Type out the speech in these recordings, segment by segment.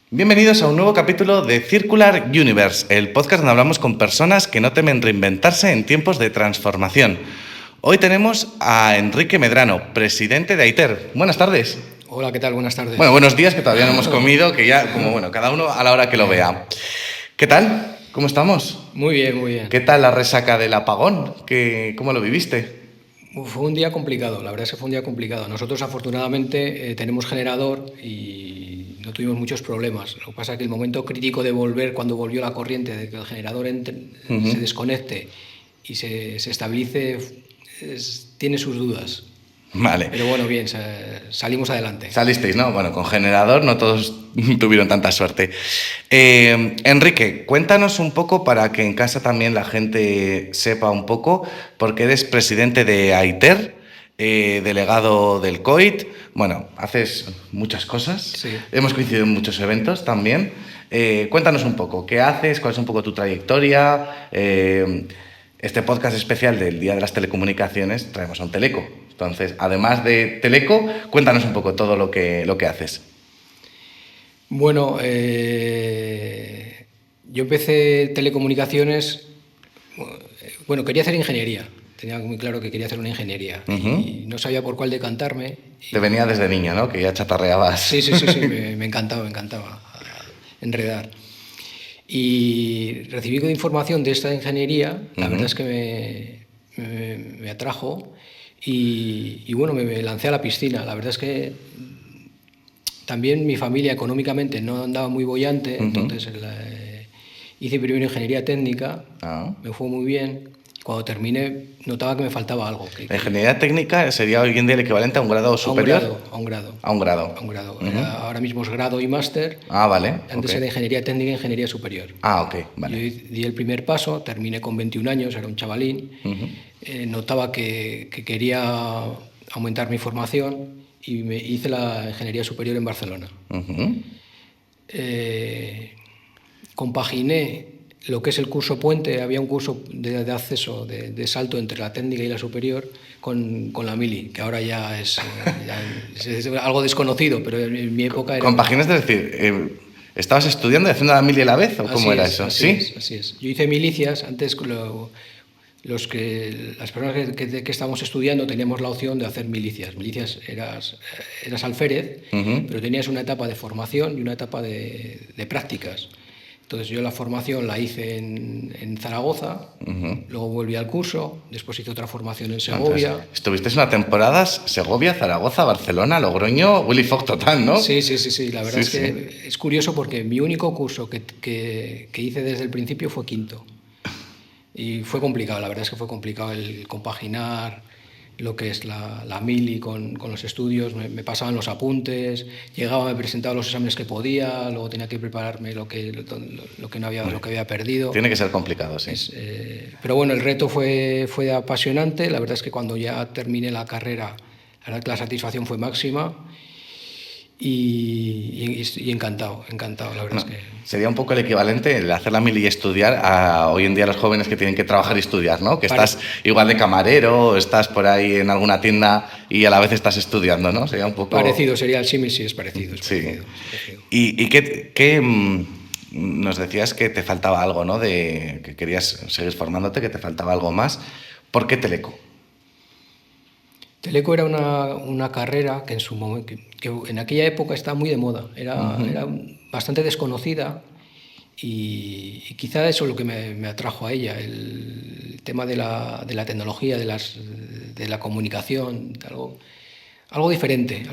Bienvenidos a un nuevo capítulo de Circular Universe, el podcast donde hablamos con personas que no temen reinventarse en tiempos de transformación. Hoy tenemos a Enrique Medrano, presidente de AITER. Buenas tardes. Hola, ¿qué tal? Buenas tardes. Bueno, buenos días, que todavía no hemos comido, que ya, cada uno a la hora que lo vea. ¿Qué tal? ¿Cómo estamos? Muy bien, muy bien. ¿Qué tal la resaca del apagón? ¿Cómo lo viviste? Fue un día complicado, la verdad es que fue un día complicado. Nosotros afortunadamente tenemos generador y no tuvimos muchos problemas. Lo que pasa es que el momento crítico de volver, cuando volvió la corriente, de que el generador se desconecte y se estabilice, tiene sus dudas. Vale. Pero bueno, bien, salimos adelante. Salisteis, ¿no? Bueno, con generador no todos tuvieron tanta suerte. Enrique, cuéntanos un poco para que en casa también la gente sepa un poco, porque eres presidente de AITER, delegado del COIT. Bueno, haces muchas cosas. Sí. Hemos coincidido en muchos eventos también. Cuéntanos un poco, ¿qué haces? ¿Cuál es un poco tu trayectoria? Este podcast especial del Día de las Telecomunicaciones traemos a un teleco. Entonces, además de teleco, cuéntanos un poco todo lo que haces. Bueno, yo empecé telecomunicaciones, bueno, quería hacer ingeniería, tenía muy claro que quería hacer una ingeniería y no sabía por cuál decantarme. Te venía desde niño, ¿no? Que ya chatarreabas. Sí, me encantaba enredar. Y recibí información de esta ingeniería, la verdad es que me atrajo y bueno, me lancé a la piscina. La verdad es que también mi familia económicamente no andaba muy boyante, entonces hice primero ingeniería técnica, me fue muy bien. Cuando terminé notaba que me faltaba algo. ¿La ingeniería técnica sería hoy en día el equivalente a un grado superior? A un grado. Ahora mismo es grado y máster. Vale. Antes era ingeniería técnica e ingeniería superior. Ok, vale. Yo di el primer paso, terminé con 21 años, era un chavalín. Notaba que quería aumentar mi formación y me hice la ingeniería superior en Barcelona. Compaginé lo que es el curso puente, había un curso de acceso, de salto entre la técnica y la superior con la mili, que ahora ya es algo desconocido, pero en mi época era... ¿Compaginas, es decir, estabas estudiando y haciendo la mili a la vez o cómo era eso? Así es. Yo hice milicias, antes las personas que estábamos estudiando teníamos la opción de hacer milicias. Milicias eras alférez, pero tenías una etapa de formación y una etapa de prácticas. Entonces yo la formación la hice en Zaragoza, luego volví al curso, después hice otra formación en Segovia. Entonces, estuviste una temporada Segovia, Zaragoza, Barcelona, Logroño, Willy Fogg total, ¿no? Sí, la verdad es que es curioso porque mi único curso que hice desde el principio fue quinto. Y fue complicado, la verdad es que fue complicado el compaginar lo que es la mili con los estudios. Me pasaban los apuntes, llegaba, me presentaba los exámenes que podía, luego tenía que prepararme lo que había perdido. Tiene que ser complicado, sí. Pero bueno, el reto fue apasionante. La verdad es que cuando ya terminé la carrera, la verdad que la satisfacción fue máxima. Y encantado, la verdad es que... Sería un poco el equivalente el hacer la mili y estudiar a hoy en día los jóvenes que tienen que trabajar y estudiar, ¿no? Que estás igual de camarero, o estás por ahí en alguna tienda y a la vez estás estudiando, ¿no? Sería un poco... Parecido, sería el símil, sí, es parecido. ¿Y qué nos decías que te faltaba algo, ¿no? De que querías seguir formándote, que te faltaba algo más. ¿Por qué teleco? Teleco era una carrera que en su momento, que en aquella época estaba muy de moda, era bastante desconocida y quizá eso es lo que me atrajo a ella, el tema de la tecnología, de la comunicación, algo diferente.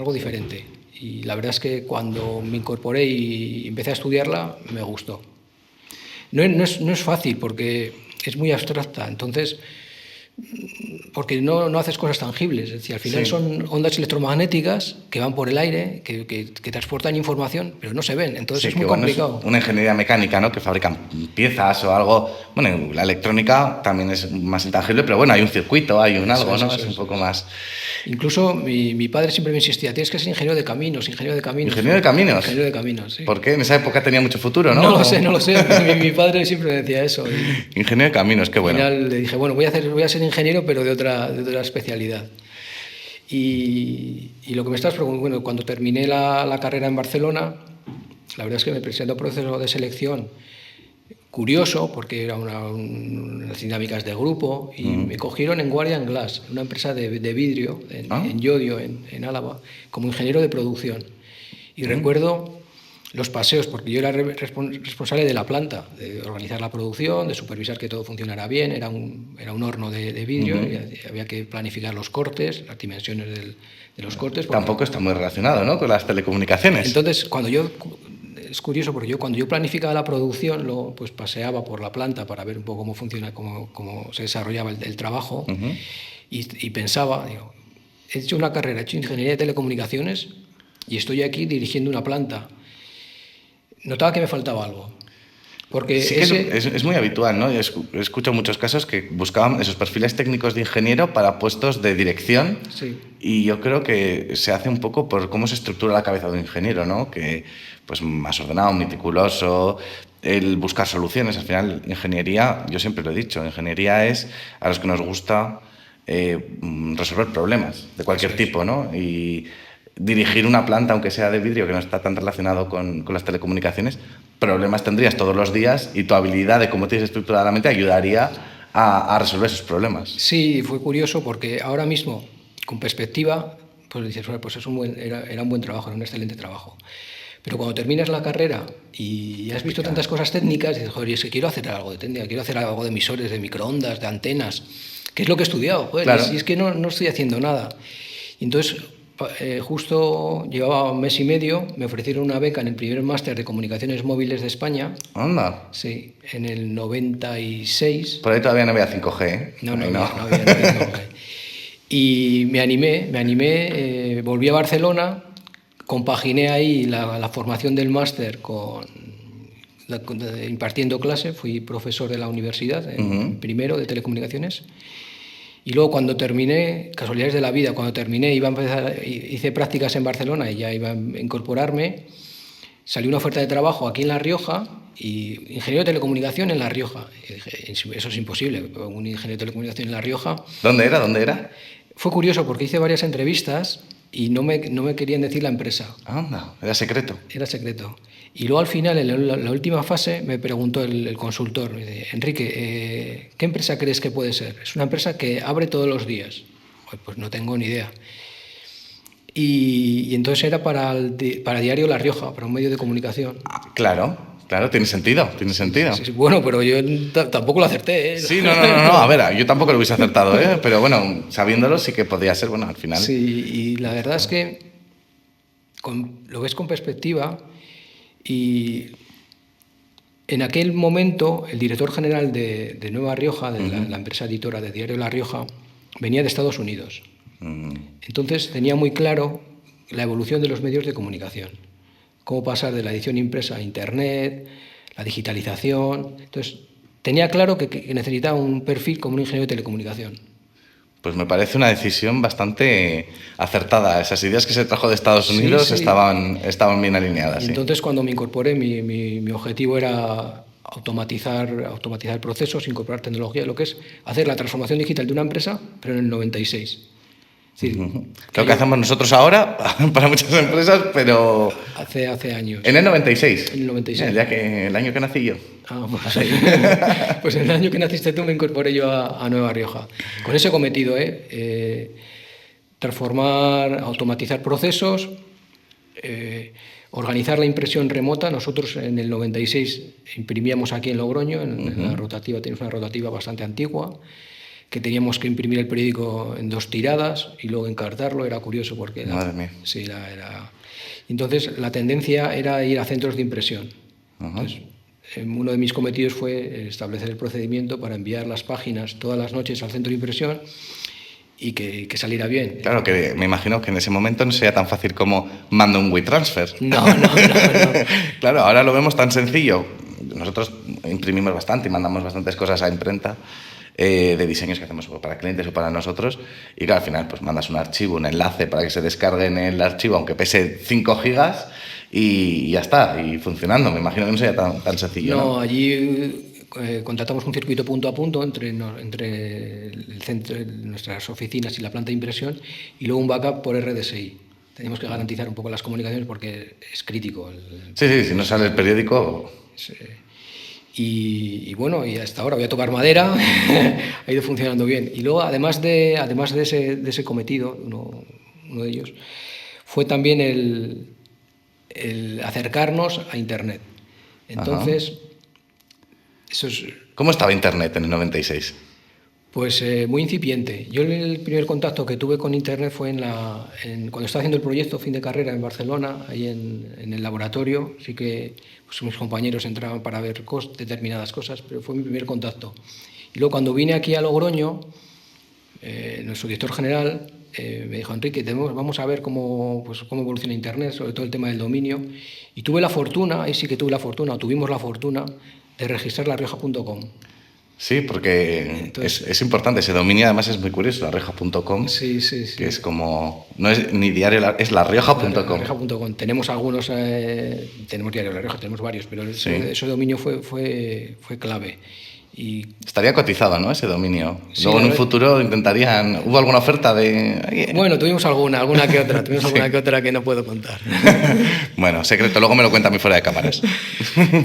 Y la verdad es que cuando me incorporé y empecé a estudiarla, me gustó. No es fácil porque es muy abstracta, entonces... porque no haces cosas tangibles, es decir, al final son ondas electromagnéticas que van por el aire, que transportan información, pero no se ven, entonces es muy complicado. Es una ingeniería mecánica, ¿no? Que fabrican piezas o algo. Bueno, la electrónica también es más intangible, pero bueno, hay un circuito, hay un algo, ¿no? Es un poco más... Incluso mi padre siempre me insistía, tienes que ser ingeniero de caminos. ¿Ingeniero de caminos? Ingeniero de caminos, sí. ¿Por qué? En esa época tenía mucho futuro, ¿no? No lo sé, mi padre siempre me decía eso. Ingeniero de caminos, qué bueno. Al final le dije, bueno, voy a ser ingeniero, pero de otra especialidad. Y lo que me estás preguntando, bueno, cuando terminé la carrera en Barcelona, la verdad es que me presenté a un proceso de selección curioso, porque era unas dinámicas de grupo, y me cogieron en Guardian Glass, una empresa de vidrio en Llodio, en Álava, como ingeniero de producción. Y recuerdo los paseos, porque yo era responsable de la planta, de organizar la producción, de supervisar que todo funcionara bien. Era un horno de vidrio y había que planificar los cortes, las dimensiones de los cortes. Tampoco está muy relacionado, ¿no?, con las telecomunicaciones. Entonces, es curioso porque cuando yo planificaba la producción, luego pues paseaba por la planta para ver un poco cómo funciona, cómo se desarrollaba el trabajo, y pensaba, digo, he hecho una carrera, he hecho ingeniería de telecomunicaciones y estoy aquí dirigiendo una planta. Notaba que me faltaba algo. Porque sí, es muy habitual, ¿no? Yo escucho muchos casos que buscaban esos perfiles técnicos de ingeniero para puestos de dirección. Sí. Y yo creo que se hace un poco por cómo se estructura la cabeza de un ingeniero, ¿no? Que, pues, más ordenado, meticuloso, el buscar soluciones. Al final, ingeniería, yo siempre lo he dicho, ingeniería es a los que nos gusta resolver problemas de cualquier tipo, ¿no? Y dirigir una planta, aunque sea de vidrio, que no está tan relacionado con las telecomunicaciones, problemas tendrías todos los días y tu habilidad de cómo tienes estructurada la mente ayudaría a resolver esos problemas. Sí, fue curioso porque ahora mismo, con perspectiva, pues dices, bueno, pues era un buen trabajo, era un excelente trabajo. Pero cuando terminas la carrera y has visto tantas cosas técnicas, dices, joder, es que quiero hacer algo de técnica, quiero hacer algo de emisores, de microondas, de antenas, que es lo que he estudiado, joder, claro. Y es que no estoy haciendo nada. Y entonces, justo llevaba un mes y medio, me ofrecieron una beca en el primer máster de comunicaciones móviles de España. Anda. Sí, en el 96. Por ahí todavía no había 5G, ¿eh? No había 5G. Y me animé, volví a Barcelona, compaginé ahí la formación del máster impartiendo clase, fui profesor de la universidad, en primero de telecomunicaciones. Y luego cuando terminé, casualidades de la vida, cuando terminé hice prácticas en Barcelona y ya iba a incorporarme, salió una oferta de trabajo aquí en La Rioja, y ingeniero de telecomunicación en La Rioja. Y dije, eso es imposible, un ingeniero de telecomunicación en La Rioja. ¿Dónde era? Fue curioso porque hice varias entrevistas y no me querían decir la empresa. Anda, era secreto. Era secreto. Y luego al final, en la última fase, me preguntó el consultor, me dice, Enrique, ¿qué empresa crees que puede ser? Es una empresa que abre todos los días. Pues no tengo ni idea. Y entonces era para Diario La Rioja, para un medio de comunicación. Claro, tiene sentido. Sí, bueno, pero yo tampoco lo acerté, ¿eh? Sí, no, a ver, yo tampoco lo hubiese acertado, ¿eh? Pero bueno, sabiéndolo sí que podría ser, bueno, al final. Sí, y la verdad es que lo ves con perspectiva, y en aquel momento el director general de Nueva Rioja, de la empresa editora de Diario La Rioja, venía de Estados Unidos. Entonces tenía muy claro la evolución de los medios de comunicación, cómo pasar de la edición impresa a Internet, la digitalización. Entonces tenía claro que necesitaba un perfil como un ingeniero de telecomunicación. Pues me parece una decisión bastante acertada. Esas ideas que se trajo de Estados Unidos sí. estaban bien alineadas. Y entonces cuando me incorporé, mi objetivo era automatizar procesos, incorporar tecnología, lo que es hacer la transformación digital de una empresa, pero en el 96. Sí, lo que hacemos nosotros ahora para muchas empresas, pero hace años. En el 96. En el 96. El año que nací yo. Pues en el año que naciste tú me incorporé yo a Nueva Rioja. Con ese cometido, transformar, automatizar procesos, organizar la impresión remota. Nosotros en el 96 imprimíamos aquí en Logroño, en la rotativa, teníamos una rotativa bastante antigua, que teníamos que imprimir el periódico en 2 tiradas y luego encartarlo. Era curioso porque Madre mía. Sí, entonces la tendencia era ir a centros de impresión. Entonces, uno de mis cometidos fue establecer el procedimiento para enviar las páginas todas las noches al centro de impresión y que saliera bien. Claro, que me imagino que en ese momento no sería tan fácil como mando un WeTransfer. No. Claro, ahora lo vemos tan sencillo. Nosotros imprimimos bastante y mandamos bastantes cosas a imprenta, de diseños que hacemos para clientes o para nosotros, y claro, al final pues mandas un archivo, un enlace para que se descargue en el archivo, aunque pese 5 gigas, y ya está, y funcionando. Me imagino que no sería tan sencillo. No, allí contratamos un circuito punto a punto entre el centro, nuestras oficinas y la planta de impresión, y luego un backup por RDSI. Teníamos que garantizar un poco las comunicaciones porque es crítico. Sí, sí, si no sale el periódico... Y bueno, y hasta ahora voy a tocar madera, ha ido funcionando bien. Y luego, además de ese cometido, uno de ellos, fue también el acercarnos a Internet. Entonces, eso es... ¿Cómo estaba Internet en el 96? Pues muy incipiente. Yo el primer contacto que tuve con Internet fue cuando estaba haciendo el proyecto fin de carrera en Barcelona, ahí en el laboratorio. Sí que pues, mis compañeros entraban para ver determinadas cosas, pero fue mi primer contacto. Y luego cuando vine aquí a Logroño, nuestro director general me dijo: Enrique, vamos a ver cómo evoluciona Internet, sobre todo el tema del dominio. Y tuve la fortuna, ahí sí que tuvimos la fortuna de registrar larioja.com. Sí, porque entonces, es importante ese dominio, además es muy curioso, larioja.com, sí. que es como, no es ni diario, es larioja.com. Larioja.com. Tenemos algunos, tenemos diario La Rioja, tenemos varios, pero ese dominio fue clave. Y estaría cotizado, ¿no?, ese dominio. Sí, luego en un futuro intentarían... ¿Hubo alguna oferta de...? Bueno, tuvimos alguna que otra. Alguna que otra que no puedo contar. Bueno, secreto, luego me lo cuenta a mí fuera de cámaras.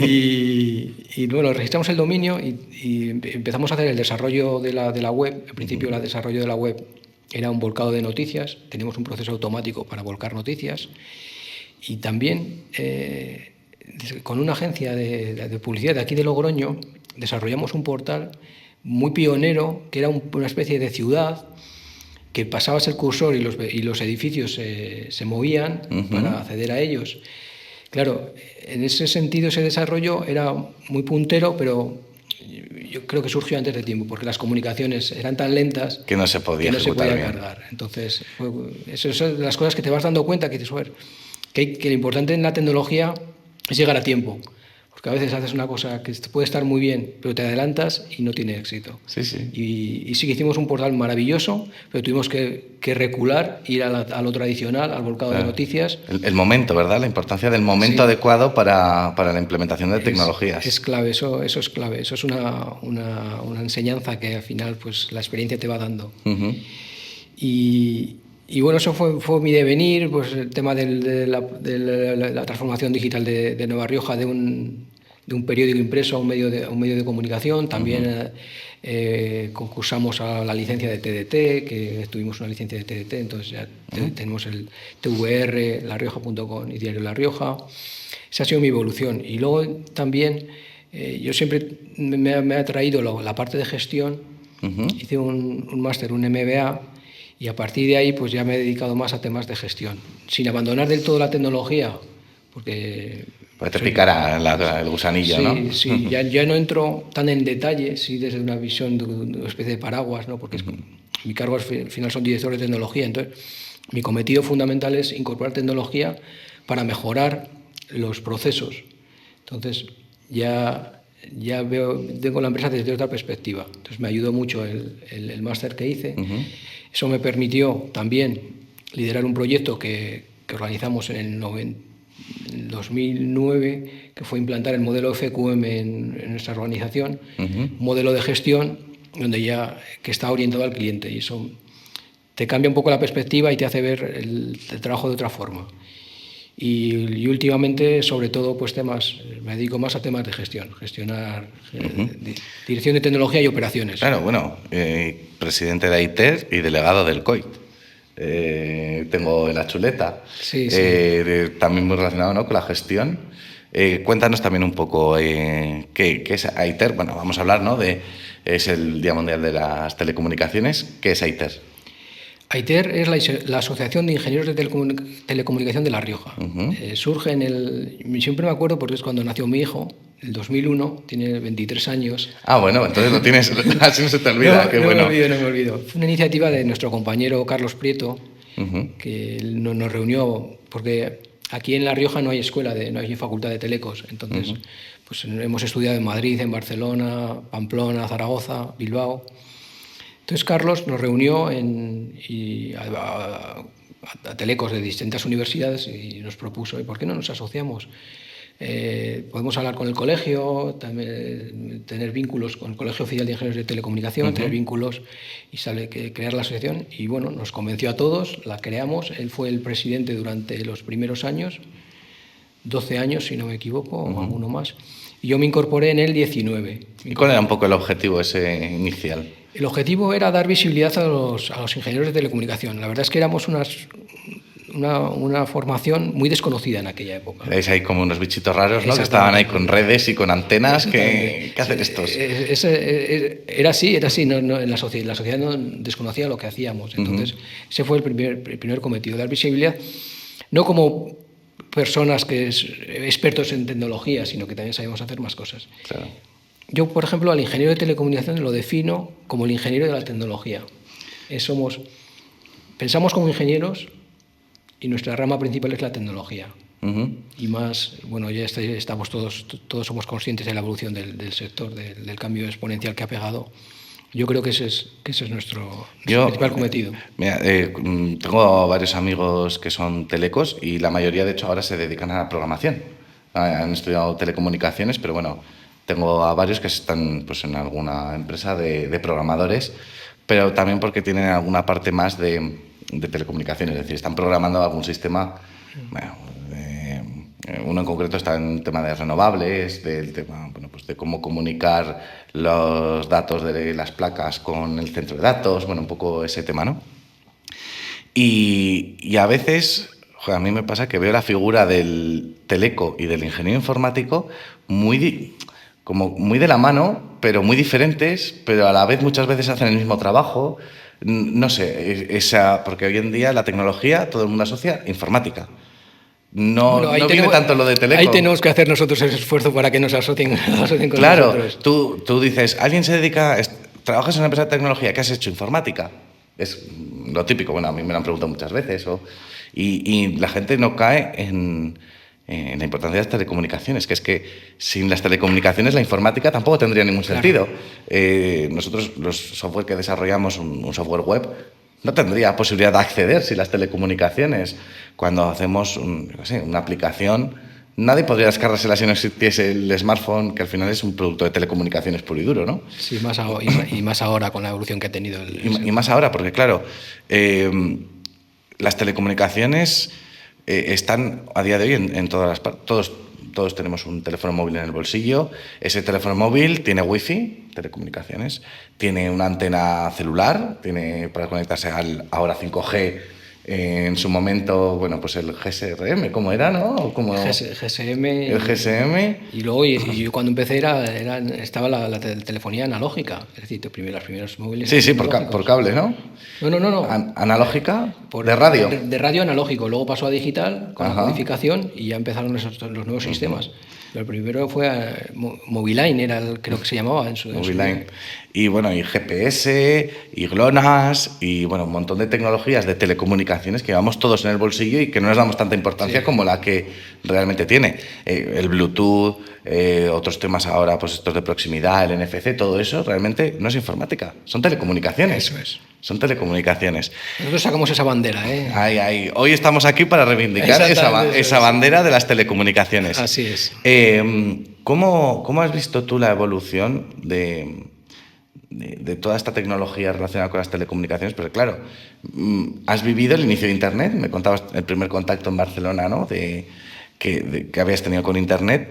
y bueno, registramos el dominio y empezamos a hacer el desarrollo de la web. Al principio el desarrollo de la web era un volcado de noticias. Teníamos un proceso automático para volcar noticias. Y también con una agencia de publicidad de aquí de Logroño desarrollamos un portal muy pionero, que era una especie de ciudad, que pasabas el cursor y los edificios se movían para acceder a ellos. Claro, en ese sentido ese desarrollo era muy puntero, pero yo creo que surgió antes de tiempo, porque las comunicaciones eran tan lentas que no se podía cargar. Entonces, eso son las cosas que te vas dando cuenta, que dices, que lo importante en la tecnología es llegar a tiempo. Porque a veces haces una cosa que puede estar muy bien, pero te adelantas y no tiene éxito. Sí, sí. Y sí que hicimos un portal maravilloso, pero tuvimos que recular, ir a lo tradicional, al volcado de noticias. El momento, ¿verdad? La importancia del momento adecuado para la implementación de tecnologías. Es clave, eso es clave. Eso es una enseñanza que al final pues, la experiencia te va dando. Y bueno, eso fue mi devenir, pues el tema de la transformación digital de Nueva Rioja, de un periódico impreso a un medio de comunicación. También concursamos a la licencia de TDT, que tuvimos una licencia de TDT, entonces ya tenemos el TVR, larioja.com y Diario La Rioja. Esa ha sido mi evolución. Y luego también yo siempre me ha atraído la parte de gestión. Hice un máster, un MBA, y a partir de ahí pues ya me he dedicado más a temas de gestión, sin abandonar del todo la tecnología, porque... Pues te picará el gusanillo, sí, ¿no? Sí, ya no entro tan en detalle, sí, desde una visión de una especie de paraguas, ¿no? Porque mi cargo al final son director de tecnología, entonces mi cometido fundamental es incorporar tecnología para mejorar los procesos. Entonces ya tengo la empresa desde otra perspectiva. Entonces me ayudó mucho el máster que hice. Eso me permitió también liderar un proyecto que organizamos en el 2009, que fue implantar el modelo FQM en nuestra organización, un modelo de gestión que está orientado al cliente, y eso te cambia un poco la perspectiva y te hace ver el trabajo de otra forma. Y últimamente, sobre todo, pues me dedico más a temas de gestionar dirección de tecnología y operaciones. Claro, bueno, presidente de AITER y delegado del COIT. Tengo en la chuleta. Sí. También muy relacionado, ¿no?, con la gestión. Cuéntanos también un poco qué es AITER. Bueno, vamos a hablar, ¿no?, es el Día Mundial de las Telecomunicaciones. ¿Qué es AITER? AITER es la Asociación de Ingenieros de Telecomunicación de La Rioja. Surge siempre me acuerdo porque es cuando nació mi hijo, el 2001, tiene 23 años. Ah, bueno, entonces lo tienes, así no se te olvida. No me olvido. Fue una iniciativa de nuestro compañero Carlos Prieto, que nos reunió, porque aquí en La Rioja no hay no hay facultad de telecos, entonces pues hemos estudiado en Madrid, en Barcelona, Pamplona, Zaragoza, Bilbao. Entonces Carlos nos reunió a telecos de distintas universidades y nos propuso: ¿por qué no nos asociamos? Podemos hablar con el colegio, también, tener vínculos con el Colegio Oficial de Ingenieros de Telecomunicación, tener vínculos y crear la asociación. Y bueno, nos convenció a todos, la creamos. Él fue el presidente durante los primeros años, 12 años si no me equivoco, o alguno más. Y yo me incorporé en el 19. ¿Y cuál era un poco el objetivo ese inicial? El objetivo era dar visibilidad a los ingenieros de telecomunicación. La verdad es que éramos una formación muy desconocida en aquella época. Veis ahí como unos bichitos raros, ¿no? Que estaban ahí con redes y con antenas. ¿Qué hacen estos? Era así. La sociedad no desconocía lo que hacíamos. Entonces, ese fue el primer cometido, dar visibilidad, no como personas expertos en tecnología, sino que también sabemos hacer más cosas. Claro. Yo, por ejemplo, al ingeniero de telecomunicaciones lo defino como el ingeniero de la tecnología. Pensamos como ingenieros y nuestra rama principal es la tecnología. Y más, bueno, ya estamos todos somos conscientes de la evolución del sector, del cambio exponencial que ha pegado. Yo creo que ese es nuestro principal cometido. Mira, tengo varios amigos que son telecos y la mayoría, de hecho, ahora se dedican a la programación. Han estudiado telecomunicaciones, pero bueno, tengo a varios que están pues, en alguna empresa de programadores, pero también porque tienen alguna parte más de telecomunicaciones, es decir, están programando algún sistema. Bueno, uno en concreto está en el tema de renovables, del tema, bueno, pues de cómo comunicar los datos de las placas con el centro de datos, bueno, un poco ese tema, ¿no? Y a veces, joder, a mí me pasa que veo la figura del teleco y del ingeniero informático muy de la mano, pero muy diferentes, pero a la vez muchas veces hacen el mismo trabajo. No sé, porque hoy en día la tecnología todo el mundo asocia informática. No viene tanto lo de teleco. Ahí tenemos que hacer nosotros ese esfuerzo para que nos asocien con claro, nosotros. Claro, tú dices, alguien se dedica, trabajas en una empresa de tecnología, ¿qué has hecho? Informática. Es lo típico, bueno, a mí me lo han preguntado muchas veces. Y la gente no cae en la importancia de las telecomunicaciones, que es que sin las telecomunicaciones la informática tampoco tendría ningún sentido. Nosotros, los software que desarrollamos, un software web, no tendría posibilidad de acceder sin las telecomunicaciones. Cuando hacemos una aplicación, nadie podría descargársela si no existiese el smartphone, que al final es un producto de telecomunicaciones puro y duro, ¿no? Sí, más ahora con la evolución que ha tenido. Y más ahora, porque claro, las telecomunicaciones están a día de hoy en todas las partes. Todos tenemos un teléfono móvil en el bolsillo. Ese teléfono móvil tiene wifi, telecomunicaciones, tiene una antena celular, tiene para conectarse al ahora 5G. En su momento, bueno, pues el GSRM, ¿cómo era, no? GSM. El GSM. Y luego, yo cuando empecé estaba la telefonía analógica, es decir, los primeros móviles. Sí, por cable, ¿no? No. ¿Analógica? ¿De radio? De radio analógico, luego pasó a digital con la codificación y ya empezaron los nuevos sistemas. Pero el primero fue Moviline, creo que se llamaba en su Moviline. Y bueno, y GPS, y GLONASS, y bueno, un montón de tecnologías de telecomunicaciones que llevamos todos en el bolsillo y que no les damos tanta importancia como la que realmente tiene. El Bluetooth, otros temas ahora, pues estos de proximidad, el NFC, todo eso realmente no es informática, son telecomunicaciones. Eso es. Son telecomunicaciones. Nosotros sacamos esa bandera, ¿eh? Ahí. Hoy estamos aquí para reivindicar esa bandera de las telecomunicaciones. Así es. ¿Cómo has visto tú la evolución de toda esta tecnología relacionada con las telecomunicaciones? Porque claro, has vivido el inicio de Internet, me contabas el primer contacto en Barcelona, ¿no? Que habías tenido con Internet.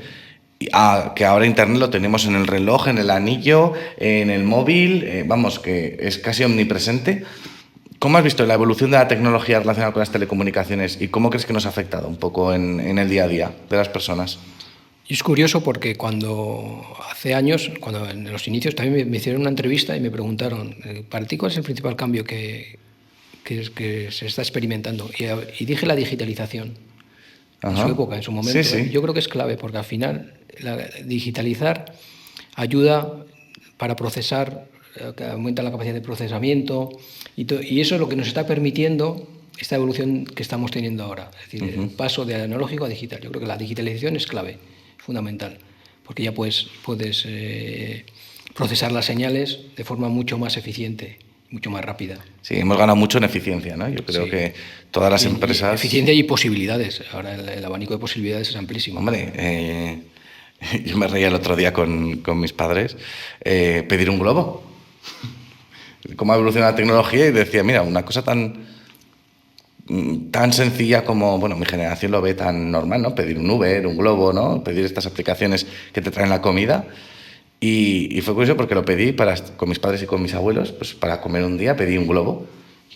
Que ahora Internet lo tenemos en el reloj, en el anillo, en el móvil, vamos, que es casi omnipresente. ¿Cómo has visto la evolución de la tecnología relacionada con las telecomunicaciones y cómo crees que nos ha afectado un poco en el día a día de las personas? Y es curioso porque hace años, cuando en los inicios también me hicieron una entrevista y me preguntaron, ¿para ti cuál es el principal cambio que se está experimentando? Y dije la digitalización. En su época, en su momento. Sí. Yo creo que es clave porque al final digitalizar ayuda para procesar, que aumenta la capacidad de procesamiento y eso es lo que nos está permitiendo esta evolución que estamos teniendo ahora. Es decir, el paso de analógico a digital. Yo creo que la digitalización es clave, fundamental, porque ya puedes procesar las señales de forma mucho más eficiente mucho más rápida. Sí, hemos ganado mucho en eficiencia, ¿no? Yo creo que todas las empresas... Eficiencia y posibilidades. Ahora el abanico de posibilidades es amplísimo. Hombre, yo me reía el otro día con mis padres, pedir un globo. Cómo ha evolucionado la tecnología y decía, mira, una cosa tan sencilla como, bueno, mi generación lo ve tan normal, ¿no? Pedir un Uber, un globo, ¿no? Pedir estas aplicaciones que te traen la comida. Y fue curioso porque lo pedí con mis padres y con mis abuelos, pues para comer un día pedí un globo.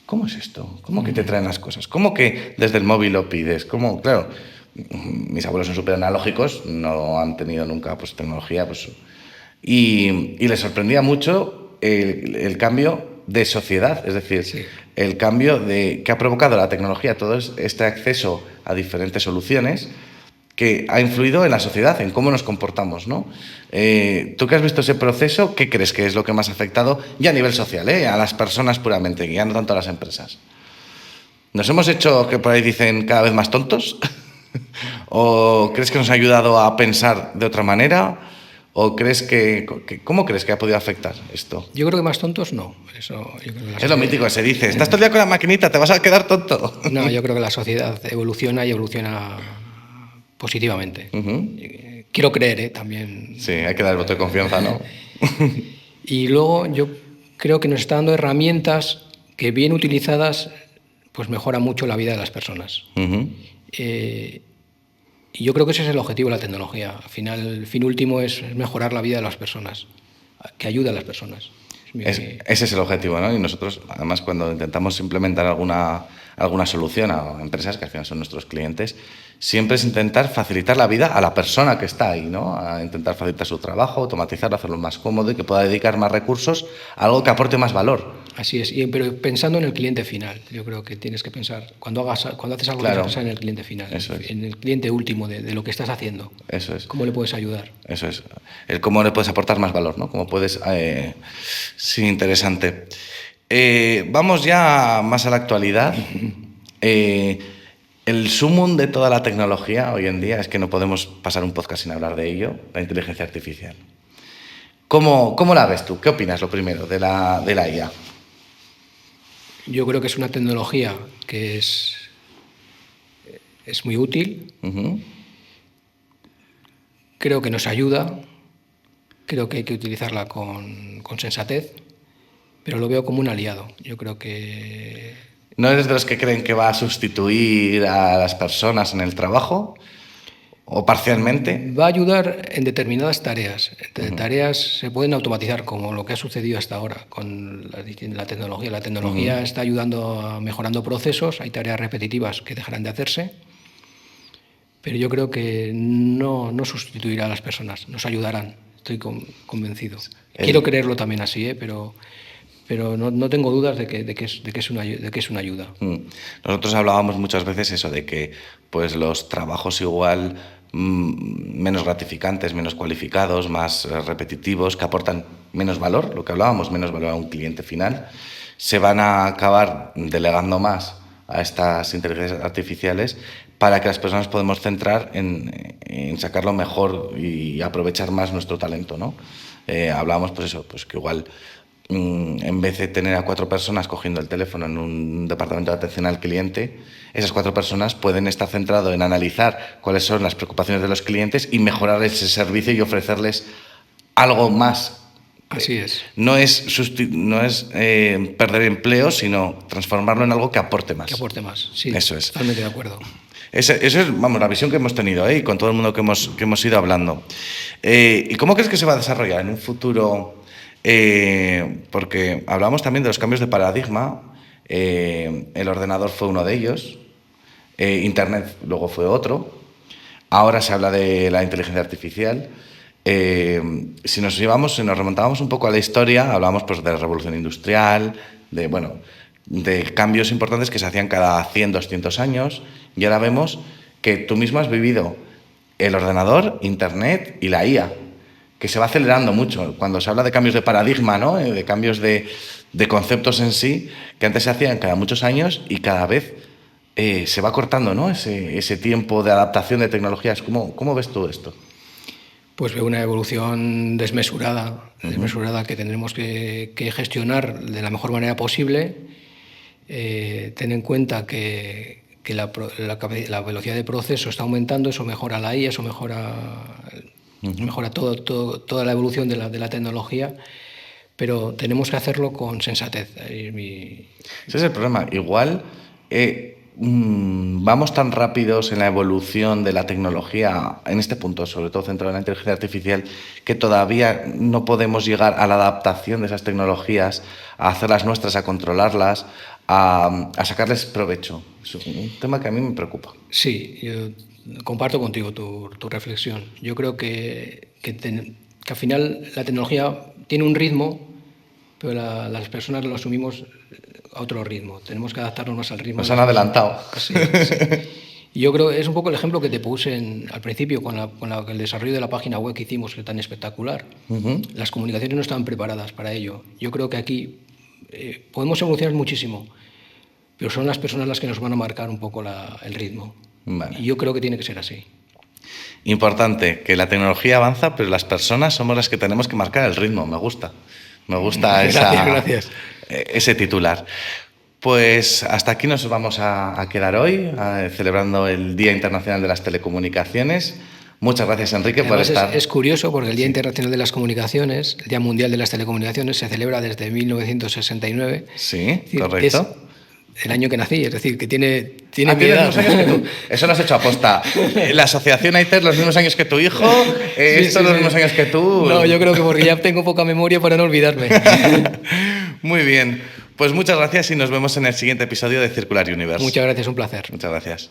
¿Cómo es esto? ¿Cómo que te traen las cosas? ¿Cómo que desde el móvil lo pides? ¿Cómo? Claro, mis abuelos son súper analógicos, no han tenido nunca pues, tecnología. Pues, y les sorprendía mucho el cambio de sociedad, es decir, Sí. el cambio que ha provocado la tecnología, todo este acceso a diferentes soluciones que ha influido en la sociedad, en cómo nos comportamos, ¿no? Tú que has visto ese proceso, ¿qué crees que es lo que más ha afectado ya a nivel social, a las personas puramente, ya no tanto a las empresas? ¿Nos hemos hecho, que por ahí dicen, cada vez más tontos? ¿O crees que nos ha ayudado a pensar de otra manera? ¿O crees cómo crees que ha podido afectar esto? Yo creo que más tontos no. Yo creo que Es lo mítico que se dice, estás todo el día con la maquinita, te vas a quedar tonto. No, yo creo que la sociedad evoluciona y evoluciona positivamente. Quiero creer, también. Sí, hay que dar el voto de confianza, ¿no? Y luego yo creo que nos está dando herramientas que bien utilizadas pues mejoran mucho la vida de las personas. Y yo creo que ese es el objetivo de la tecnología. Al final, el fin último es mejorar la vida de las personas, que ayude a las personas. Ese es el objetivo, ¿no? Y nosotros, además, cuando intentamos implementar alguna solución a empresas, que al final son nuestros clientes, siempre es intentar facilitar la vida a la persona que está ahí, ¿no? A intentar facilitar su trabajo, automatizarlo, hacerlo más cómodo y que pueda dedicar más recursos a algo que aporte más valor. Así es, pero pensando en el cliente final. Yo creo que tienes que pensar, cuando haces algo, Claro. tienes que pensar en el cliente final, Eso es. en el cliente último de lo que estás haciendo. Eso es. ¿Cómo le puedes ayudar? Eso es. El cómo le puedes aportar más valor, ¿no? Cómo puedes... sí, interesante. Vamos ya más a la actualidad. El sumum de toda la tecnología hoy en día es que no podemos pasar un podcast sin hablar de ello, la inteligencia artificial. ¿Cómo la ves tú? ¿Qué opinas, lo primero, de la IA? Yo creo que es una tecnología que es muy útil. Creo que nos ayuda. Creo que hay que utilizarla con sensatez, pero lo veo como un aliado. Yo creo que... ¿No eres de los que creen que va a sustituir a las personas en el trabajo? ¿O parcialmente? Va a ayudar en determinadas tareas. Tareas se pueden automatizar, como lo que ha sucedido hasta ahora con la tecnología. La tecnología está ayudando mejorando procesos, hay tareas repetitivas que dejarán de hacerse, pero yo creo que no sustituirá a las personas, nos ayudarán, estoy convencido. Quiero creerlo también así, pero no tengo dudas de que es una ayuda. Nosotros hablábamos muchas veces eso de que pues los trabajos igual menos gratificantes, menos cualificados, más repetitivos, que aportan menos valor, lo que hablábamos, menos valor a un cliente final, se van a acabar delegando más a estas inteligencias artificiales para que las personas podamos centrar en sacarlo mejor y aprovechar más nuestro talento, ¿no? Hablábamos pues eso, pues que igual en vez de tener a 4 personas cogiendo el teléfono en un departamento de atención al cliente, esas 4 personas pueden estar centradas en analizar cuáles son las preocupaciones de los clientes y mejorar ese servicio y ofrecerles algo más. Así es. No es perder empleo, sino transformarlo en algo que aporte más. Que aporte más, sí. Eso es. Totalmente de acuerdo. Esa es, vamos, la visión que hemos tenido y con todo el mundo que hemos ido hablando. ¿Y cómo crees que se va a desarrollar en un futuro? Porque hablamos también de los cambios de paradigma. El ordenador fue uno de ellos, Internet luego fue otro, ahora se habla de la inteligencia artificial. Si nos remontábamos un poco a la historia, hablábamos pues, de la revolución industrial, de cambios importantes que se hacían cada 100, 200 años, y ahora vemos que tú mismo has vivido el ordenador, Internet y la IA, que se va acelerando mucho. Cuando se habla de cambios de paradigma, ¿no? De cambios de conceptos en sí, que antes se hacían cada muchos años y cada vez se va cortando, ¿no? Ese tiempo de adaptación de tecnologías. ¿Cómo ves tú esto? Pues veo una evolución desmesurada que tendremos que gestionar de la mejor manera posible. Ten en cuenta que la velocidad de proceso está aumentando, eso mejora la IA, eso mejora toda la evolución de la tecnología, pero tenemos que hacerlo con sensatez. Ese es el problema. Igual vamos tan rápidos en la evolución de la tecnología, en este punto, sobre todo centrado en la inteligencia artificial, que todavía no podemos llegar a la adaptación de esas tecnologías, a hacerlas nuestras, a controlarlas, a sacarles provecho. Es un tema que a mí me preocupa. Sí, yo comparto contigo tu reflexión. Yo creo que al final la tecnología tiene un ritmo, pero las personas lo asumimos a otro ritmo. Tenemos que adaptarnos más al ritmo. Nos han adelantado. Sí. Y yo creo que es un poco el ejemplo que te puse al principio con el desarrollo de la página web que hicimos, que es tan espectacular. Las comunicaciones no estaban preparadas para ello. Yo creo que aquí podemos evolucionar muchísimo, pero son las personas las que nos van a marcar un poco el ritmo. Vale. Y yo creo que tiene que ser así. Importante, que la tecnología avanza, pero las personas somos las que tenemos que marcar el ritmo. Me gusta Gracias. Ese titular. Pues hasta aquí nos vamos a quedar hoy, celebrando el Día Internacional de las Telecomunicaciones. Muchas gracias, Enrique, Además, por estar. Es curioso porque el Día Internacional de las Comunicaciones, el Día Mundial de las Telecomunicaciones, se celebra desde 1969. Sí, correcto. El año que nací, es decir, que tiene mi edad. Años que tú. Eso lo has hecho aposta. La asociación AITER, los mismos años que tu hijo, los mismos años que tú. No, yo creo que porque ya tengo poca memoria para no olvidarme. Muy bien. Pues muchas gracias y nos vemos en el siguiente episodio de Circular Universe. Muchas gracias, un placer. Muchas gracias.